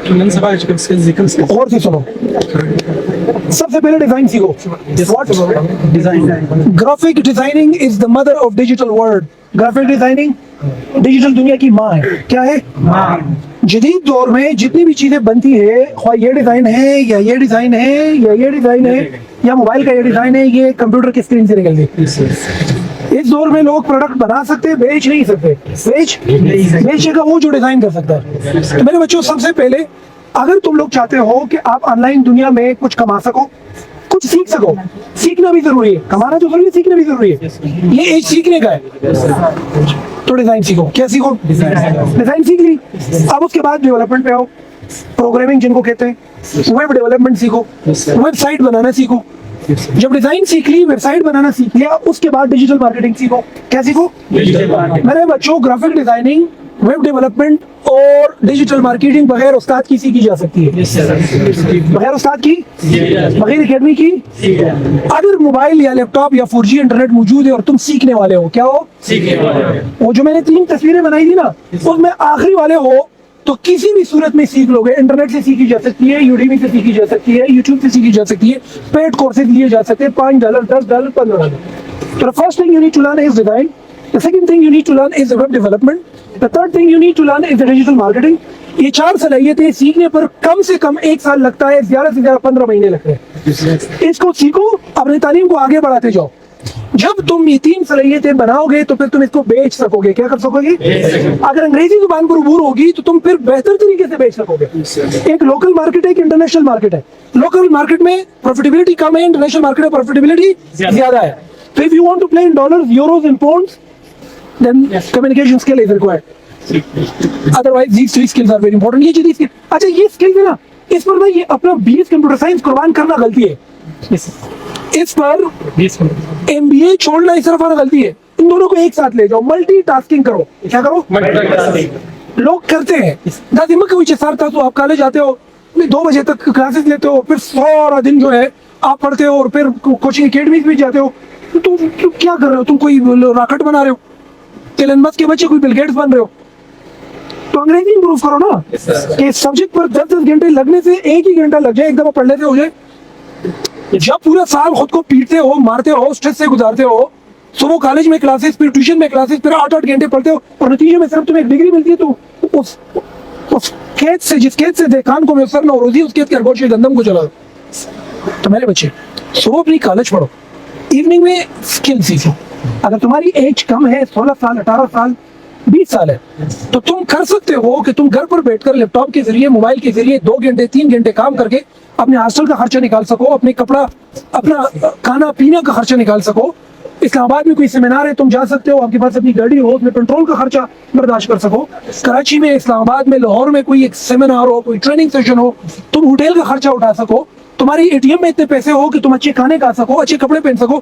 اور سے سنو, سب سے پہلے ڈیزائن سیکھو. Graphic designing is the mother of digital world. Graphic designing digital دنیا کی ماں ہے. کیا ہے؟ جدید دور میں جتنی بھی چیزیں بنتی ہے, خواہ یہ ڈیزائن ہے یا یہ ڈیزائن ہے یا یہ ڈیزائن ہے یا موبائل کا یہ ڈیزائن ہے, یہ کمپیوٹر کی اسکرین سے نکل گئی. اس دور میں لوگ پروڈکٹ بنا سکتے, بیچ نہیں سکتے. بیچے گا وہ جو ڈیزائن کر سکتا ہے. تو میرے بچوں, سب سے پہلے اگر تم لوگ چاہتے ہو کہ آپ آن لائن دنیا میں کچھ کما سکو, کچھ سیکھ سکو, سیکھنا بھی ضروری ہے. کمانا تو ضروری ہے, سیکھنا بھی ضروری ہے. یہ ایج سیکھنے کا ہے. تو ڈیزائن سیکھو. کیا سیکھو؟ ڈیزائن سیکھ لی. اب اس کے بعد ڈیولپمنٹ پہ آؤ. پروگرامنگ جن کو کہتے ہیں, ویب ڈیولپمنٹ سیکھو, ویب سائٹ بنانا سیکھو. جب ڈیزائن سیکھ لی, ویب سائٹ بنانا سیکھ لیا, اس کے بعد ڈیجیٹل مارکیٹنگ سیکھو. کیا سیکھو؟ میرے بچوں, گرافک ڈیزائننگ, ویب ڈیولپمنٹ اور ڈیجیٹل مارکیٹنگ بغیر استاد کی سیکھی جا سکتی ہے. بغیر استاد کی, بغیر اکیڈمی کی. اگر موبائل یا لیپ ٹاپ یا 4G انٹرنیٹ موجود ہے اور تم سیکھنے والے ہو, کیا ہو؟ وہ جو میں نے 3 تصویریں بنائی تھی نا, اس میں آخری والے ہو تو کسی بھی صورت میں سیکھ لو گے. انٹرنیٹ سے سیکھی جا سکتی ہے, یوڈیمی سے سیکھی جا سکتی ہے, یوٹیوب سے سیکھی جا سکتی ہے, پیڈ کورسز لیے جا سکتے ہیں, $5, $10, $15. So the first thing you need to learn is design. The second thing you need to learn is the web development. The third thing you need to learn is the digital marketing. یہ 4 صلاحیتیں سیکھنے پر کم سے کم 1 سال لگتا ہے, زیادہ سے زیادہ 15 مہینے لگتے ہیں. اس کو سیکھو, اپنی تعلیم کو آگے بڑھاتے جاؤ. جب تم یہ 3 صلاحیتیں بناؤ گے تو پھر تم اس کو بیچ سکو گے. کیا کر سکو گے؟ اگر انگریزی زبان پر عبور ہوگی تو تم پھر بہتر طریقے سے بیچ سکو گے. ایک لوکل مارکیٹ ہے, ایک انٹرنیشنل مارکیٹ ہے. لوکل مارکیٹ میں پروفیٹیبلٹی کم ہے, انٹرنیشنل مارکیٹ میں پروفیٹیبلٹی زیادہ ہے. So if you want to play in dollars, euros and pounds, then communication skill is required. Otherwise these 3 skills are very important. یہ جدید اسکل, اچھا یہ اسکل ہے نا, اس پر نا یہ اپنا BS کمپیوٹر سائنس قربان کرنا غلطی ہے. اس پر MBA چھوڑنا اس طرف غلطی ہے. ان دونوں کو ایک ساتھ لے جاؤ, ملٹی ٹاسکنگ کرو. کیا کرو؟ لوگ کرتے ہیں. دادی کوئی سارتا تو آپ کالج آتے ہو, 2 بجے تک کلاسز لیتے ہو, پھر سارا دن جو ہے آپ پڑھتے ہو, اور پھر کوچنگ اکیڈمیز بھی جاتے ہو. تو کیا کر رہے ہو تم؟ کوئی راکٹ بنا رہے ہو, ایلن مسک کے بچے کوئی بل گیٹس بن رہے ہو. تو انگریزی امپروو کرو نا, کہ سبجیکٹ پر 10 گھنٹے لگنے سے 1 ہی گھنٹہ لگ جائے, ایک دفعہ پڑھ لیتے ہو جائے. جب پورا سال خود کو پیٹتے ہو, مارتے ہو, اسٹریس سے گزارتے ہو, صبح کالج میں کلاسز, پھر ٹیوشن میں کلاسز, پھر 8 گھنٹے پڑھتے ہو, اور نتیجے میں صرف تمہیں ایک ڈگری ملتی ہے, تو اس کھیت سے, جس کھیت سے دیکھان کو میسر نہ ہو روزی, اس کھیت کے خرگوش گندم کو چلا دو. تو میرے بچے, صبح اپنی کالج پڑھو, ایوننگ میں اسکل سیکھو. اگر تمہاری ایج کم ہے, 16 سال, 18 سال, 20 سال ہے, تو تم کر سکتے ہو کہ تم گھر پر بیٹھ کر لیپ ٹاپ کے ذریعے, موبائل کے ذریعے 2 گھنٹے 3 گھنٹے کام کر کے اپنے ہاسٹل کا خرچہ نکال سکو, اپنے کپڑا, اپنا کھانا پینا کا خرچہ نکال سکو. اسلام آباد میں کوئی سیمینار ہے, تم جا سکتے ہو, آپ کے پاس اپنی گاڑی ہو, اس میں پیٹرول کا خرچہ برداشت کر سکو. کراچی میں, اسلام آباد میں, لاہور میں کوئی ایک سیمینار ہو, کوئی ٹریننگ سیشن ہو, تم ہوٹل کا خرچہ اٹھا سکو. تمہاری ATM میں اتنے پیسے ہو کہ تم اچھے کھانے کھا سکو, اچھے کپڑے پہن سکو.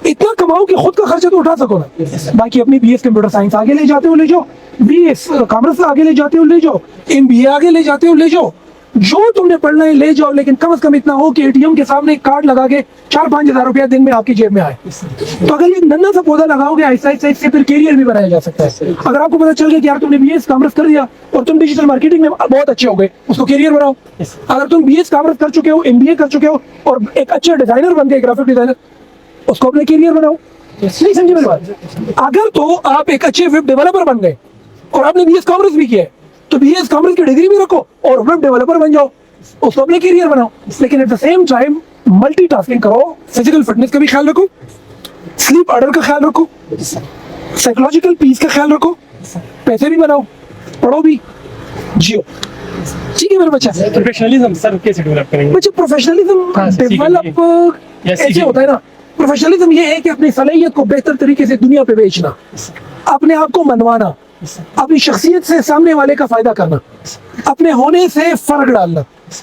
اتنا کماؤ کہ خود کا خرچہ تو اٹھا سکو نا. باقی اپنی BS کمپیوٹر سائنس آگے لے جاتے ہو لے جاؤ, BS کامرس آگے لے جاتے ہو لے جاؤ, MBA آگے لے جاتے ہو لے جاؤ, جو تم نے پڑھنا ہے لے جاؤ. لیکن کم از کم اتنا ہو کہ ATM کے سامنے ایک کارڈ لگا کے 4-5 ہزار روپیہ دن میں آپ کی جیب میں آئے. تو اگر یہ ننا سا پودا لگاؤ گے آہستہ آہستہ, اس سے پھر کیریئر بھی بنایا جا سکتا ہے. اگر آپ کو پتا چل گیا کہ یار تم نے BS کامرس کر دیا اور تم ڈیجیٹل مارکیٹنگ میں بہت اچھے ہو گئے, اس کو کیریئر بناؤ. اگر تم BS کامرس کر چکے ہو, MBA کر چکے ہو, اور ایک اچھے ڈیزائنر بن گئے, گرافک ڈیزائنر, اس کو اپنے کیریئر بناؤ. نہیں سمجھے میری بات؟ اگر تو آپ ایک اچھے ویب ڈیولپر بن گئے اور آپ نے BS کامرس بھی کیا ہے, تو BS کامرس کی ڈگری بھی رکھو اور ویب ڈیولپر بن جاؤ, اس کو اپنے کیریئر بناؤ. لیکن at the same time multitasking کرو. فزیکل فٹنس کا بھی خیال رکھو, سلیپ آرڈر کا خیال رکھو, سائیکولوجیکل پیس کا خیال رکھو, پیسے بھی بناؤ, پڑھو بھی, جیو. ٹھیک ہے میرا بچہ. پروفیشنلزم سر کیسے ڈیولپ کریں گے؟ بچے پروفیشنلزم ڈیولپ ایسے ہوتا ہے نا. پروفیشنلزم یہ ہے کہ اپنی صلاحیت کو بہتر طریقے سے دنیا پہ بیچنا, اپنے آپ کو منوانا, اپنی شخصیت سے سامنے والے کا فائدہ کرنا, اپنے ہونے سے فرق ڈالنا.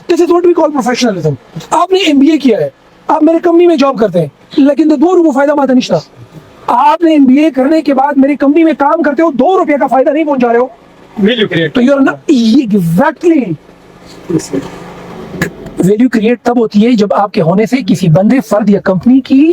This is what we call professionalism. آپ نے MBA کیا ہے, آپ میرے کمپنی میں جاب کرتے ہیں, لیکن 2 روپے فائدہ ماتا نہیں. آپ نے MBA کرنے کے بعد میری کمپنی میں کام کرتے ہو, 2 روپے کا فائدہ نہیں پہنچا رہے ہو, ویلیو کریٹ. تو you are not exactly. Value create تب ہوتی ہے جب آپ کے ہونے سے کسی بندے, فرد یا کمپنی کی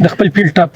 دخل فيل تاب